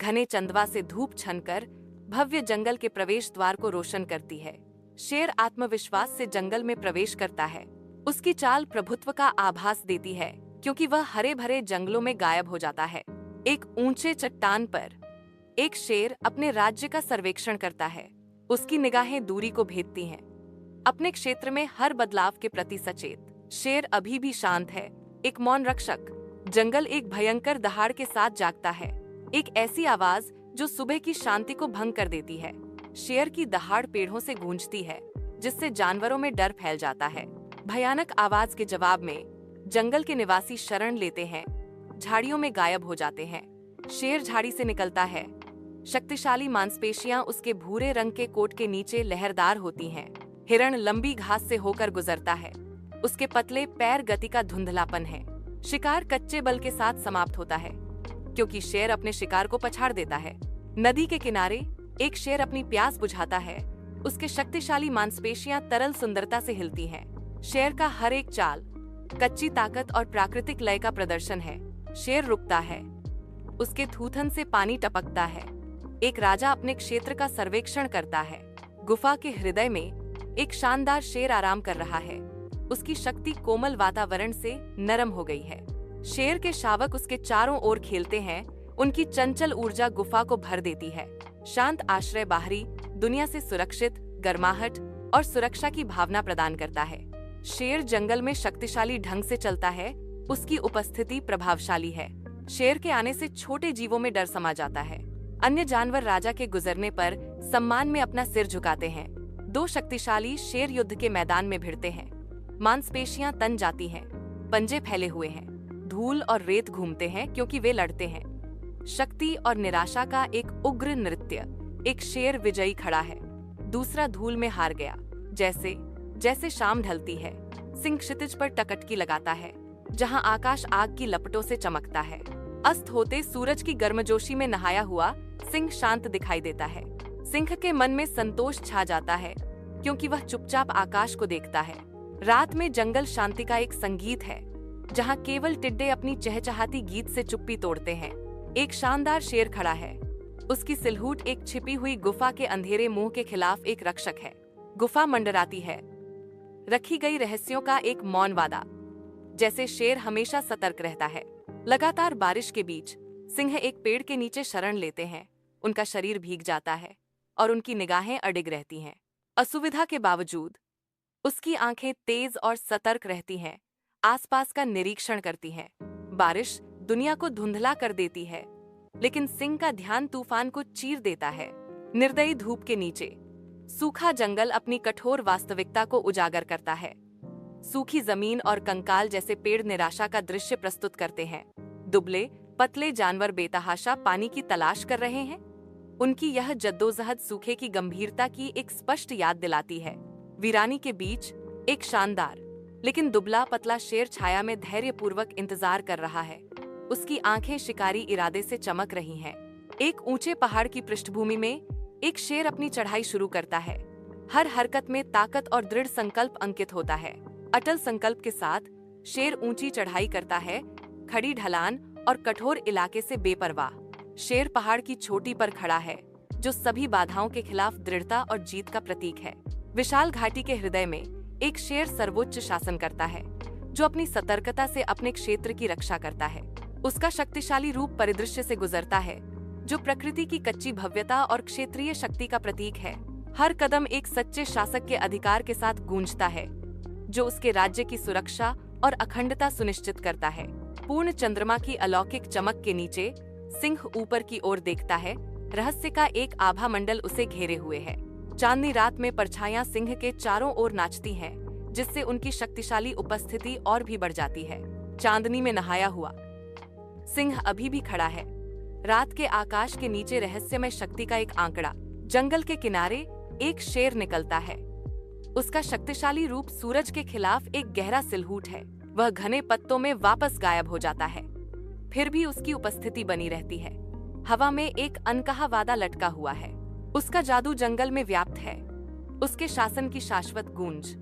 घने चंदवा से धूप छनकर भव्य जंगल के प्रवेश द्वार को रोशन करती है। शेर आत्मविश्वास से जंगल में प्रवेश करता है। उसकी चाल प्रभुत्व का आभास देती है, क्योंकि वह हरे भरे जंगलों में गायब हो जाता है। एक ऊंचे चट्टान पर एक शेर अपने राज्य का सर्वेक्षण करता है। उसकी निगाहें दूरी को भेदती हैं, अपने क्षेत्र में हर बदलाव के प्रति सचेत। शेर अभी भी शांत है, एक मौन रक्षक। जंगल एक भयंकर दहाड़ के साथ जागता है, एक ऐसी आवाज जो सुबह की शांति को भंग कर देती है। शेर की दहाड़ पेड़ों से गूंजती है, जिससे जानवरों में डर फैल जाता है। भयानक आवाज के जवाब में जंगल के निवासी शरण लेते हैं, झाड़ियों में गायब हो जाते हैं। शेर झाड़ी से निकलता है, शक्तिशाली मांसपेशियां उसके भूरे रंग के कोट के नीचे लहरदार होती हैं। हिरण लंबी घास से होकर गुजरता है, उसके पतले पैर गति का धुंधलापन है। शिकार कच्चे बल के साथ समाप्त होता है, क्योंकि शेर अपने शिकार को पछाड़ देता है। नदी के किनारे एक शेर अपनी प्यास बुझाता है, उसके शक्तिशाली मांसपेशियां तरल सुंदरता से हिलती हैं। शेर का हर एक चाल कच्ची ताकत और प्राकृतिक लय का प्रदर्शन है। शेर रुकता है, उसके थूथन से पानी टपकता है। एक राजा अपने क्षेत्र का सर्वेक्षण करता है। गुफा के हृदय में एक शानदार शेर आराम कर रहा है, उसकी शक्ति कोमल वातावरण से नरम हो गई है। शेर के शावक उसके चारों ओर खेलते हैं, उनकी चंचल ऊर्जा गुफा को भर देती है। शांत आश्रय बाहरी दुनिया से सुरक्षित, गर्माहट और सुरक्षा की भावना प्रदान करता है। शेर जंगल में शक्तिशाली ढंग से चलता है, उसकी उपस्थिति प्रभावशाली है। शेर के आने से छोटे जीवों में डर समा जाता है। अन्य जानवर राजा के गुजरने पर सम्मान में अपना सिर झुकाते हैं। दो शक्तिशाली शेर युद्ध के मैदान में भिड़ते हैं। मांसपेशियां तन जाती हैं, पंजे फैले हुए हैं, धूल और रेत घूमते हैं क्योंकि वे लड़ते हैं। शक्ति और निराशा का एक उग्र नृत्य। एक शेर विजयी खड़ा है, दूसरा धूल में हार गया। जैसे जैसे शाम ढलती है, सिंह क्षितिज पर टकटकी लगाता है, जहां आकाश आग की लपटों से चमकता है। अस्त होते सूरज की गर्मजोशी में नहाया हुआ सिंह शांत दिखाई देता है। सिंह के मन में संतोष छा जाता है, क्योंकि वह चुपचाप आकाश को देखता है। रात में जंगल शांति का एक संगीत है, जहां केवल टिड्डे अपनी चहचहाती गीत से चुप्पी तोड़ते हैं। एक शानदार शेर खड़ा है, उसकी सिलहूट एक छिपी हुई गुफा के अंधेरे मुंह के खिलाफ एक रक्षक है। गुफा मंडराती है, रखी गई रहस्यों का एक मौन वादा। जैसे शेर हमेशा सतर्क रहता है। लगातार बारिश के बीच सिंह एक पेड़ के नीचे शरण लेते हैं। उनका शरीर भीग जाता है और उनकी निगाहें अडिग रहती हैं। असुविधा के बावजूद उसकी आंखें तेज और सतर्क रहती हैं, आसपास का निरीक्षण करती हैं। बारिश दुनिया को धुंधला कर देती है, लेकिन सिंह का ध्यान तूफान को चीर देता है। निर्दयी धूप के नीचे सूखा जंगल अपनी कठोर वास्तविकता को उजागर करता है। सूखी जमीन और कंकाल जैसे पेड़ निराशा का दृश्य प्रस्तुत करते हैं। दुबले पतले जानवर बेतहाशा पानी की तलाश कर रहे हैं। उनकी यह जद्दोजहद सूखे की गंभीरता की एक स्पष्ट याद दिलाती है। वीरानी के बीच एक शानदार लेकिन दुबला पतला शेर छाया में धैर्यपूर्वक इंतजार कर रहा है। उसकी आंखें शिकारी इरादे से चमक रही हैं। एक ऊंचे पहाड़ की पृष्ठभूमि में एक शेर अपनी चढ़ाई शुरू करता है। हर हरकत में ताकत और दृढ़ संकल्प अंकित होता है। अटल संकल्प के साथ शेर ऊंची चढ़ाई करता है, खड़ी ढलान और कठोर इलाके से बेपरवाह। शेर पहाड़ की चोटी पर खड़ा है, जो सभी बाधाओं के खिलाफ दृढ़ता और जीत का प्रतीक है। विशाल घाटी के हृदय में एक शेर सर्वोच्च शासन करता है, जो अपनी सतर्कता से अपने क्षेत्र की रक्षा करता है। उसका शक्तिशाली रूप परिदृश्य से गुजरता है, जो प्रकृति की कच्ची भव्यता और क्षेत्रीय शक्ति का प्रतीक है। हर कदम एक सच्चे शासक के अधिकार के साथ गूंजता है, जो उसके राज्य की सुरक्षा और अखंडता सुनिश्चित करता है। पूर्ण चंद्रमा की अलौकिक चमक के नीचे सिंह ऊपर की ओर देखता है। रहस्य का एक आभा मंडल उसे घेरे हुए है। चांदनी रात में परछाइयां सिंह के चारों ओर नाचती हैं, जिससे उनकी शक्तिशाली उपस्थिति और भी बढ़ जाती है। चांदनी में नहाया हुआ सिंह अभी भी खड़ा है। रात के आकाश के नीचे रहस्यमय शक्ति का एक आंकड़ा। जंगल के किनारे एक शेर निकलता है। उसका शक्तिशाली रूप सूरज के खिलाफ एक गहरा सिलहूट है। वह घने पत्तों में वापस गायब हो जाता है, फिर भी उसकी उपस्थिति बनी रहती है। हवा में एक अनकहा वादा लटका हुआ है। उसका जादू जंगल में व्याप्त है, उसके शासन की शाश्वत गूंज।